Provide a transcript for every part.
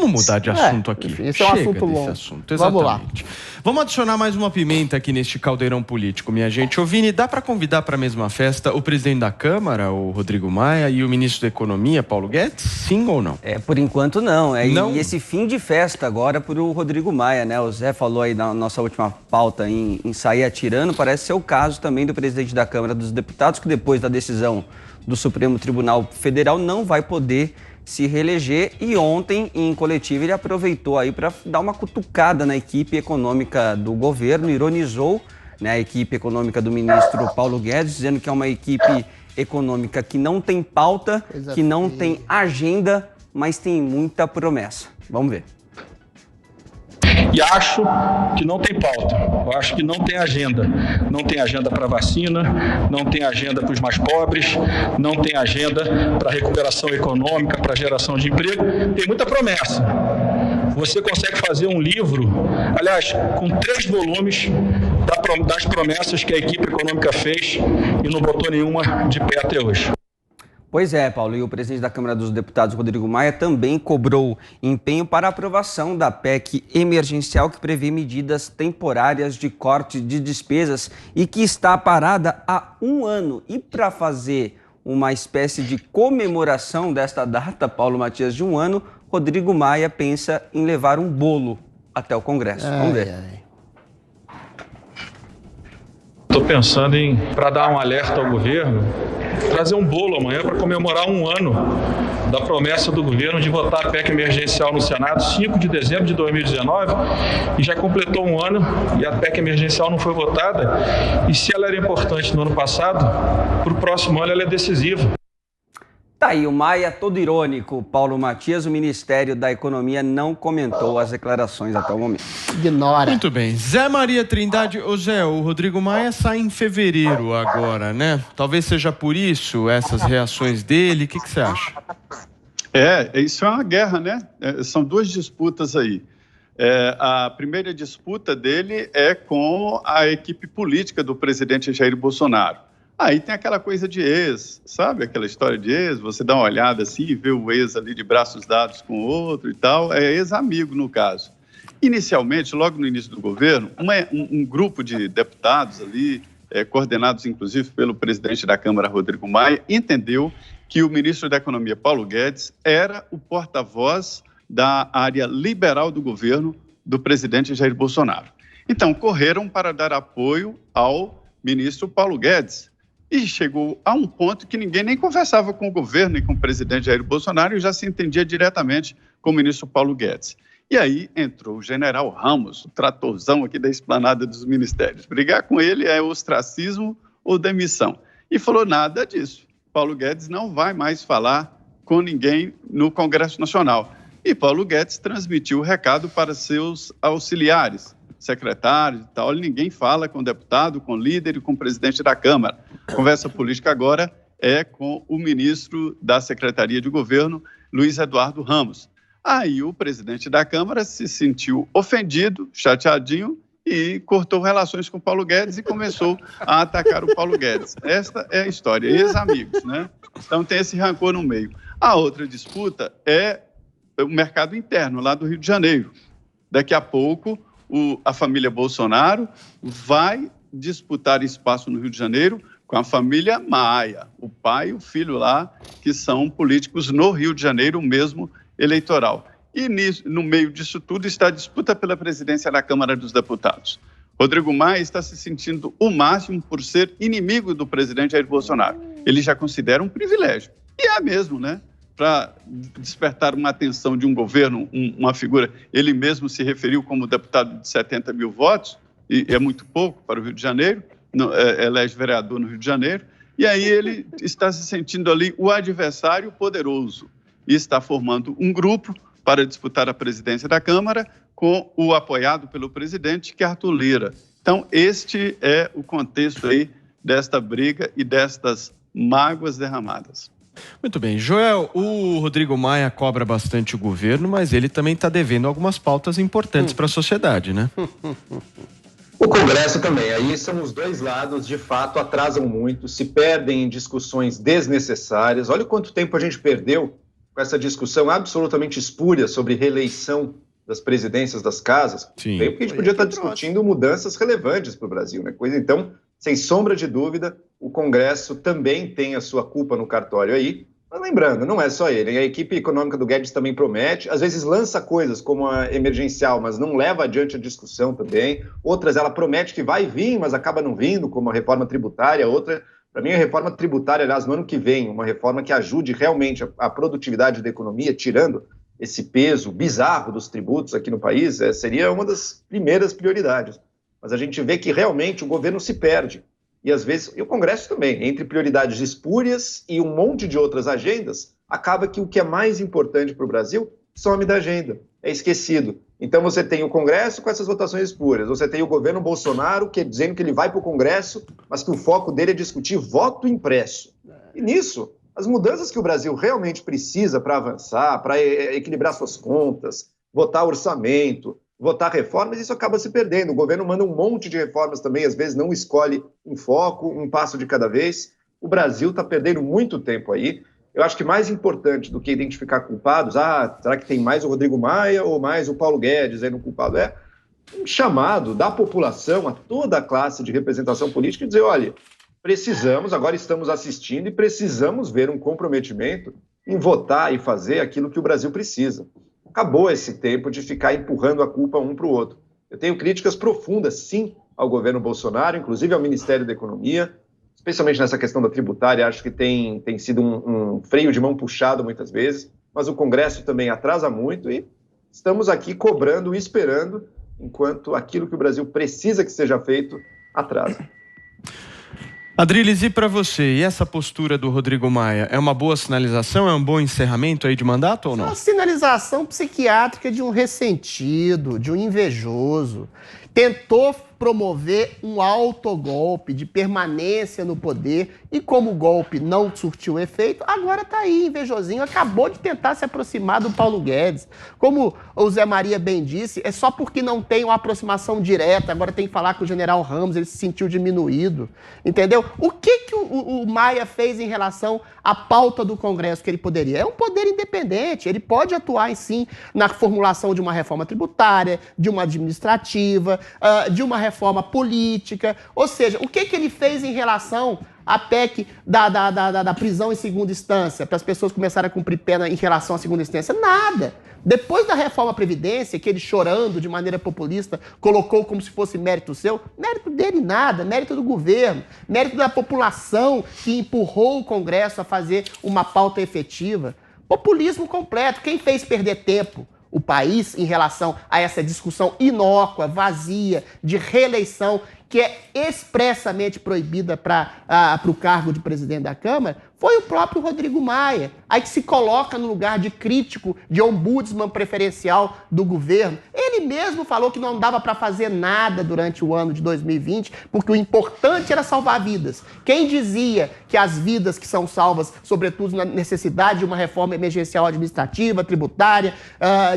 Vamos mudar de assunto aqui. Enfim, esse é um assunto longo. Assunto, vamos lá. Vamos adicionar mais uma pimenta aqui neste caldeirão político, minha gente. Ô Vini, dá para convidar para a mesma festa o presidente da Câmara, o Rodrigo Maia, e o ministro da Economia, Paulo Guedes? Sim ou não? Por enquanto não. Não? E esse fim de festa agora para o Rodrigo Maia, né? O Zé falou aí na nossa última pauta em sair atirando. Parece ser o caso também do presidente da Câmara dos Deputados, que depois da decisão do Supremo Tribunal Federal não vai poder se reeleger, e ontem, em coletiva, ele aproveitou aí para dar uma cutucada na equipe econômica do governo, ironizou, né, a equipe econômica do ministro Paulo Guedes, dizendo que é uma equipe econômica que não tem pauta, que não tem agenda, mas tem muita promessa. Vamos ver. E acho que não tem pauta, eu acho que não tem agenda. Não tem agenda para vacina, não tem agenda para os mais pobres, não tem agenda para recuperação econômica, para geração de emprego. Tem muita promessa. Você consegue fazer um livro, aliás, com 3 volumes das promessas que a equipe econômica fez e não botou nenhuma de pé até hoje. Pois é, Paulo, e o presidente da Câmara dos Deputados, Rodrigo Maia, também cobrou empenho para a aprovação da PEC emergencial, que prevê medidas temporárias de corte de despesas e que está parada há 1 ano. E para fazer uma espécie de comemoração desta data, Paulo Matias, de 1 ano, Rodrigo Maia pensa em levar um bolo até o Congresso. Vamos ver. Estou pensando em, para dar um alerta ao governo, trazer um bolo amanhã para comemorar 1 ano da promessa do governo de votar a PEC emergencial no Senado, 5 de dezembro de 2019, e já completou 1 ano e a PEC emergencial não foi votada. E se ela era importante no ano passado, para o próximo ano ela é decisiva. Tá aí o Maia todo irônico. Paulo Matias, o Ministério da Economia não comentou as declarações até o momento. Ignora. Muito bem. Zé Maria Trindade. Ô Zé, o Rodrigo Maia sai em fevereiro agora, né? Talvez seja por isso essas reações dele. O que você acha? Isso é uma guerra, né? São 2 disputas aí. A primeira disputa dele é com a equipe política do presidente Jair Bolsonaro. Aí tem aquela coisa de ex, sabe? Aquela história de ex, você dá uma olhada assim e vê o ex ali de braços dados com o outro e tal. É ex-amigo, no caso. Inicialmente, logo no início do governo, um grupo de deputados ali, coordenados inclusive pelo presidente da Câmara, Rodrigo Maia, entendeu que o ministro da Economia, Paulo Guedes, era o porta-voz da área liberal do governo do presidente Jair Bolsonaro. Então, correram para dar apoio ao ministro Paulo Guedes. E chegou a um ponto que ninguém nem conversava com o governo e com o presidente Jair Bolsonaro e já se entendia diretamente com o ministro Paulo Guedes. E aí entrou o general Ramos, o tratorzão aqui da esplanada dos ministérios. Brigar com ele é ostracismo ou demissão. E falou nada disso. Paulo Guedes não vai mais falar com ninguém no Congresso Nacional. E Paulo Guedes transmitiu o recado para seus auxiliares, secretários e tal. Ninguém fala com o deputado, com o líder e com o presidente da Câmara. A conversa política agora é com o ministro da Secretaria de Governo, Luiz Eduardo Ramos. Aí o presidente da Câmara se sentiu ofendido, chateadinho, e cortou relações com o Paulo Guedes e começou a atacar o Paulo Guedes. Esta é a história, ex-amigos, né? Então tem esse rancor no meio. A outra disputa é o mercado interno, lá do Rio de Janeiro. Daqui a pouco, a família Bolsonaro vai disputar espaço no Rio de Janeiro com a família Maia, o pai e o filho lá, que são políticos no Rio de Janeiro, mesmo eleitoral. E no meio disso tudo está a disputa pela presidência da Câmara dos Deputados. Rodrigo Maia está se sentindo o máximo por ser inimigo do presidente Jair Bolsonaro. Ele já considera um privilégio. E é mesmo, né? Para despertar uma atenção de um governo, uma figura, ele mesmo se referiu como deputado de 70 mil votos, e é muito pouco para o Rio de Janeiro, elege vereador no Rio de Janeiro, e aí ele está se sentindo ali o adversário poderoso, e está formando um grupo para disputar a presidência da Câmara com o apoiado pelo presidente, que é Arthur Lira. Então, este é o contexto aí desta briga e destas mágoas derramadas. Muito bem. Joel, o Rodrigo Maia cobra bastante o governo, mas ele também está devendo algumas pautas importantes para a sociedade, né? O Congresso também. Aí são os dois lados, de fato, atrasam muito, se perdem em discussões desnecessárias. Olha quanto tempo a gente perdeu com essa discussão absolutamente espúria sobre reeleição das presidências das casas, veio porque a gente podia estar discutindo mudanças relevantes para o Brasil, né? Então, sem sombra de dúvida, o Congresso também tem a sua culpa no cartório aí. Mas lembrando, não é só ele. A equipe econômica do Guedes também promete, às vezes lança coisas como a emergencial, mas não leva adiante a discussão também. Outras ela promete que vai vir, mas acaba não vindo, como a reforma tributária. Outra, para mim, a reforma tributária, aliás, no ano que vem, uma reforma que ajude realmente a produtividade da economia, tirando esse peso bizarro dos tributos aqui no país, seria uma das primeiras prioridades. Mas a gente vê que realmente o governo se perde. E às vezes, e o Congresso também, entre prioridades espúrias e um monte de outras agendas, acaba que o que é mais importante para o Brasil some da agenda, é esquecido. Então você tem o Congresso com essas votações espúrias, você tem o governo Bolsonaro dizendo que ele vai para o Congresso, mas que o foco dele é discutir voto impresso. E nisso, as mudanças que o Brasil realmente precisa para avançar, para equilibrar suas contas, votar orçamento, votar reformas, isso acaba se perdendo. O governo manda um monte de reformas também, às vezes não escolhe um foco, um passo de cada vez. O Brasil está perdendo muito tempo aí. Eu acho que mais importante do que identificar culpados, será que tem mais o Rodrigo Maia ou mais o Paulo Guedes aí no culpado? É um chamado da população, a toda a classe de representação política, e dizer, olha, precisamos, agora estamos assistindo e precisamos ver um comprometimento em votar e fazer aquilo que o Brasil precisa. Acabou esse tempo de ficar empurrando a culpa um para o outro. Eu tenho críticas profundas, sim, ao governo Bolsonaro, inclusive ao Ministério da Economia, especialmente nessa questão da tributária. Acho que tem sido um freio de mão puxado muitas vezes, mas o Congresso também atrasa muito e estamos aqui cobrando e esperando, enquanto aquilo que o Brasil precisa que seja feito atrasa. Adriles, e para você, e essa postura do Rodrigo Maia, é uma boa sinalização, é um bom encerramento aí de mandato ou não? É uma sinalização psiquiátrica de um ressentido, de um invejoso. Tentou promover um autogolpe de permanência no poder e como o golpe não surtiu efeito, agora está aí, invejosinho, acabou de tentar se aproximar do Paulo Guedes. Como o Zé Maria bem disse, é só porque não tem uma aproximação direta, agora tem que falar com o general Ramos, ele se sentiu diminuído, entendeu? O que o Maia fez em relação à pauta do Congresso que ele poderia? É um poder independente, ele pode atuar, sim, na formulação de uma reforma tributária, de uma administrativa, de uma reforma política, ou seja, o que ele fez em relação à PEC da prisão em segunda instância, para as pessoas começarem a cumprir pena em relação à segunda instância? Nada. Depois da reforma Previdência, que ele chorando de maneira populista, colocou como se fosse mérito seu, mérito dele nada, mérito do governo, mérito da população que empurrou o Congresso a fazer uma pauta efetiva. Populismo completo. Quem fez perder tempo o país em relação a essa discussão inócua, vazia, de reeleição, que é expressamente proibida para o cargo de presidente da Câmara, foi o próprio Rodrigo Maia, aí que se coloca no lugar de crítico, de ombudsman preferencial do governo. Ele mesmo falou que não dava para fazer nada durante o ano de 2020, porque o importante era salvar vidas. Quem dizia que as vidas que são salvas, sobretudo na necessidade de uma reforma emergencial administrativa, tributária,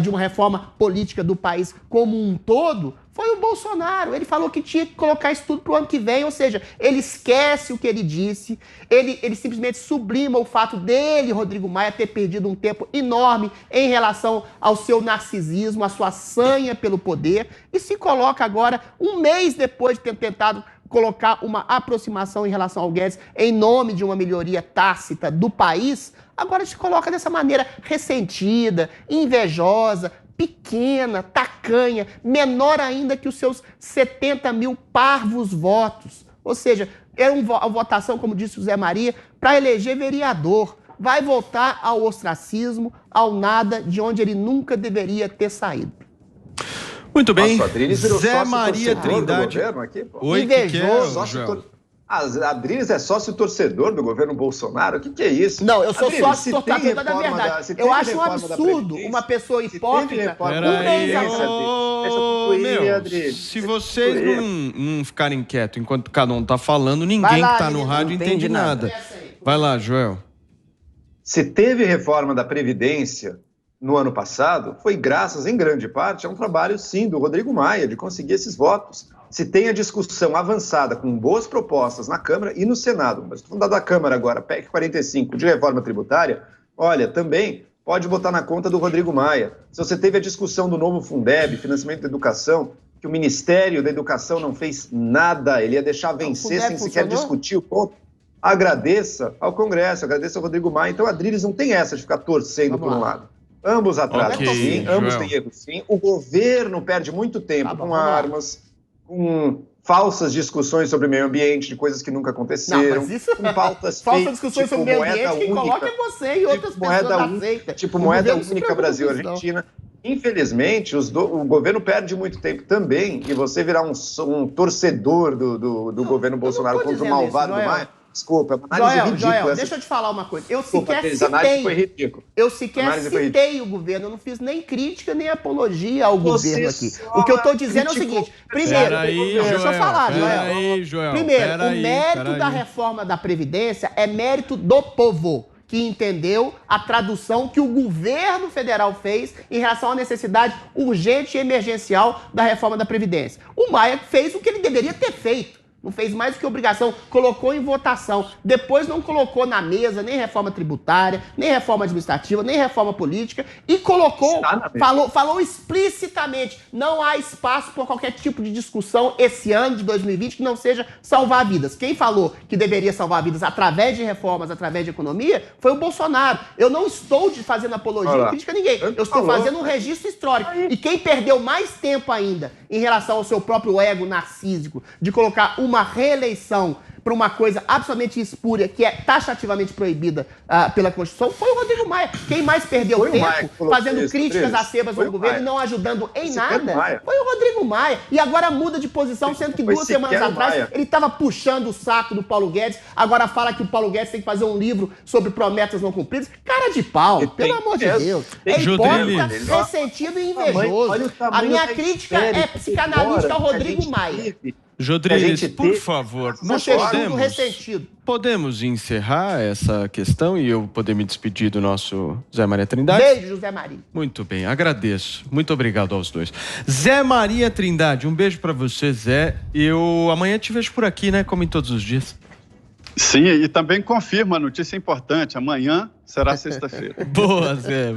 de uma reforma política do país como um todo, foi o Bolsonaro. Ele falou que tinha que colocar isso tudo para o ano que vem, ou seja, ele esquece o que ele disse, ele simplesmente sublima o fato dele, Rodrigo Maia, ter perdido um tempo enorme em relação ao seu narcisismo, à sua sanha pelo poder, e se coloca agora, um mês depois de ter tentado colocar uma aproximação em relação ao Guedes em nome de uma melhoria tácita do país, agora se coloca dessa maneira ressentida, invejosa, pequena, tacanha, menor ainda que os seus 70 mil parvos votos. Ou seja, era uma votação, como disse o Zé Maria, para eleger vereador. Vai voltar ao ostracismo, ao nada, de onde ele nunca deveria ter saído. Muito bem. Nossa, Zé Maria Trindade. Aqui, Oi, invejoso. A Adriles é sócio-torcedor do governo Bolsonaro? O que é isso? Não, eu sou Adriles, sócio-torcedor da verdade. Eu acho um absurdo uma pessoa hipócrita. Se vocês não ficarem quietos enquanto cada um tá falando, ninguém que tá no rádio entende nada. Vai lá, Joel. Se teve reforma da Previdência no ano passado, foi graças, em grande parte, a um trabalho, sim, do Rodrigo Maia, de conseguir esses votos. Se tem a discussão avançada com boas propostas na Câmara e no Senado, mas estou falando da Câmara agora, PEC 45 de reforma tributária, olha, também pode botar na conta do Rodrigo Maia. Se você teve a discussão do novo Fundeb, financiamento da educação, que o Ministério da Educação não fez nada, ele ia deixar vencer sem sequer discutir o ponto, agradeça ao Congresso, agradeça ao Rodrigo Maia. Então a Adriles não tem essa de ficar torcendo por um lado. Ambos atrasam, sim, ambos têm erro, sim. O governo perde muito tempo com armas, com falsas discussões sobre meio ambiente, de coisas que nunca aconteceram, com pautas falsas discussões sobre meio ambiente, quem coloca é você e outras pessoas aceitam. Tipo moeda única Brasil-Argentina. Infelizmente, o governo perde muito tempo também, e você virar um torcedor do governo Bolsonaro contra o malvado do Maia. Desculpa, é uma análise ridícula. Joel, deixa eu te falar uma coisa. Eu sequer citei o governo, eu não fiz nem crítica, nem apologia ao governo aqui. O que eu estou dizendo é o seguinte, primeiro, deixa eu falar, Joel. Primeiro, o mérito da reforma da Previdência é mérito do povo, que entendeu a tradução que o governo federal fez em relação à necessidade urgente e emergencial da reforma da Previdência. O Maia fez o que ele deveria ter feito. Não fez mais do que obrigação, colocou em votação. Depois não colocou na mesa nem reforma tributária, nem reforma administrativa, nem reforma política. E colocou, falou explicitamente, não há espaço para qualquer tipo de discussão esse ano de 2020 que não seja salvar vidas. Quem falou que deveria salvar vidas através de reformas, através de economia, foi o Bolsonaro. Eu não estou fazendo apologia e crítica a ninguém. Eu estou fazendo um registro histórico. E quem perdeu mais tempo ainda em relação ao seu próprio ego narcísico de colocar uma reeleição para uma coisa absolutamente espúria, que é taxativamente proibida pela Constituição, foi o Rodrigo Maia. Quem mais perdeu tempo fazendo críticas acerbas ao governo e não ajudando em nada foi o Rodrigo Maia. E agora muda de posição, sendo que 2 semanas atrás ele estava puxando o saco do Paulo Guedes, agora fala que o Paulo Guedes tem que fazer um livro sobre promessas não cumpridas. Cara de pau, pelo amor de Deus. É hipócrita, ressentido e invejoso. A minha crítica é psicanalística ao Rodrigo Maia. Jodriles, por favor, nós podemos encerrar essa questão e eu poder me despedir do nosso Zé Maria Trindade? Beijo, José Maria. Muito bem, agradeço. Muito obrigado aos dois. Zé Maria Trindade, um beijo pra você, Zé. Eu amanhã te vejo por aqui, né? Como em todos os dias. Sim, e também confirma a notícia importante. Amanhã será sexta-feira. Boa, Zé.